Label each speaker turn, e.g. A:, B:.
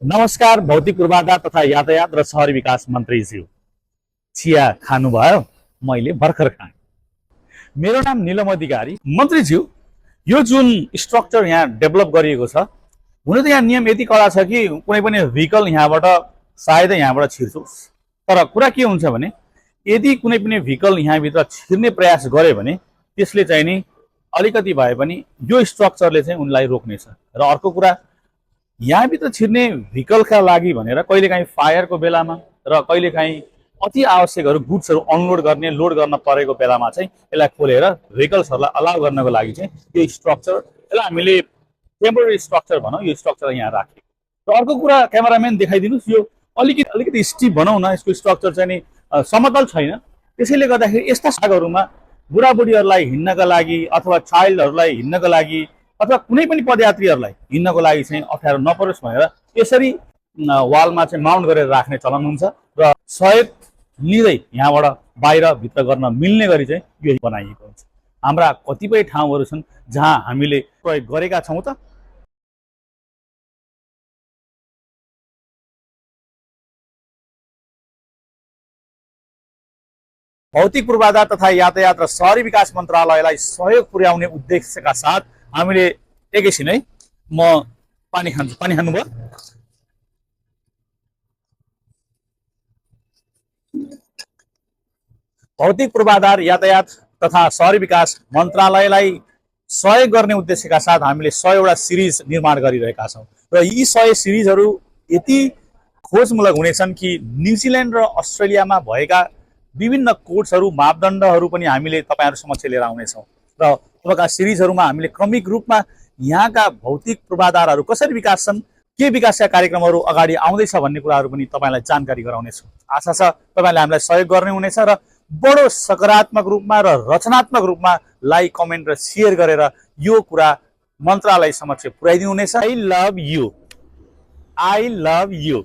A: नमस्कार। भौतिक पूर्वाधार तथा यातायात र शहरी विकास मन्त्रीज्यू, चिया खानुभयो? मैले भर्खर खाएँ। मेरो नाम निलम अधिकारी। मन्त्रीज्यू, यो जुन स्ट्रक्चर यहाँ डेभलप गरिएको छ, हुन त यहाँ नियम यति कडा छ कि कुनै पनि भेहिकल यहाँबाट सायदै यहाँबाट छिर्छोस्। तर कुरा के हुन्छ भने, यदि कुनै पनि भेहिकल यहाँभित्र छिर्ने प्रयास गरे भने त्यसले चाहिँ नि अलिकति भए पनि यो स्ट्रक्चरले चाहिँ उनलाई रोक्नेछ। र अर्को कुरा, यहाँभित्र छिर्ने भेहिकलका लागि भनेर कहिलेकाहीँ फायरको बेलामा र कहिलेकाहीँ अति आवश्यकहरू गुड्सहरू अनलोड गर्ने लोड गर्न परेको बेलामा चाहिँ यसलाई खोलेर भेहिकल्सहरूलाई अलाउ गर्नको लागि चाहिँ यो स्ट्रक्चर, यसलाई हामीले टेम्पोररी स्ट्रक्चर भनौँ, यो स्ट्रक्चर यहाँ राखेको। र अर्को कुरा, क्यामेराम्यान देखाइदिनुहोस्, यो अलिकति स्टिप भनौँ न, यसको स्ट्रक्चर चाहिँ नि समतल छैन। त्यसैले गर्दाखेरि यस्ता सागहरूमा बुढाबुढीहरूलाई हिँड्नका लागि अथवा चाइल्डहरूलाई हिँड्नका लागि अथवा कुनै पनि पदयात्रीहरूलाई हिँड्नको लागि चाहिँ अप्ठ्यारो नपरोस् भनेर यसरी वालमा चाहिँ माउन्ट गरेर राख्ने चलन हुन्छ र सहयोग लिँदै यहाँबाट बाहिर भित्र गर्न मिल्ने गरी चाहिँ यो बनाइएको हुन्छ। हाम्रा कतिपय ठाउँहरू छन् जहाँ हामीले प्रयोग गरेका छौँ। त भौतिक पूर्वाधार तथा यातायात र शहरी विकास मन्त्रालयलाई सहयोग पुर्याउने उद्देश्यका साथ हामीले एकैछिन है, म पानी खान्छु। पानी खानुभयो? भौतिक पूर्वाधार यातायात तथा शहरी विकास मन्त्रालयलाई सहयोग गर्ने उद्देश्यका साथ हामीले 100 सिरिज निर्माण गरिरहेका छौँ र यी 100 सिरिजहरू यति खोजमूलक हुनेछन् कि न्युजिल्यान्ड र अस्ट्रेलियामा भएका विभिन्न कोड्सहरू मापदण्डहरू पनि हामीले तपाईहरु समक्ष लिएर आउनेछौँ र तपाईँका सिरिजहरूमा हामीले क्रमिक रूपमा यहाँका भौतिक पूर्वाधारहरू कसरी विकास छन्, के विकासका कार्यक्रमहरू अगाडि आउँदैछ भन्ने कुराहरू पनि तपाईँलाई जानकारी गराउनेछौँ। आशा छ तपाईँले हामीलाई सहयोग गर्ने हुनेछ र बडो सकारात्मक रूपमा र रचनात्मक रूपमा लाइक, कमेन्ट र शेयर गरेर यो कुरा मन्त्रालय समक्ष पुर्याइदिनु हुनेछ। I love you.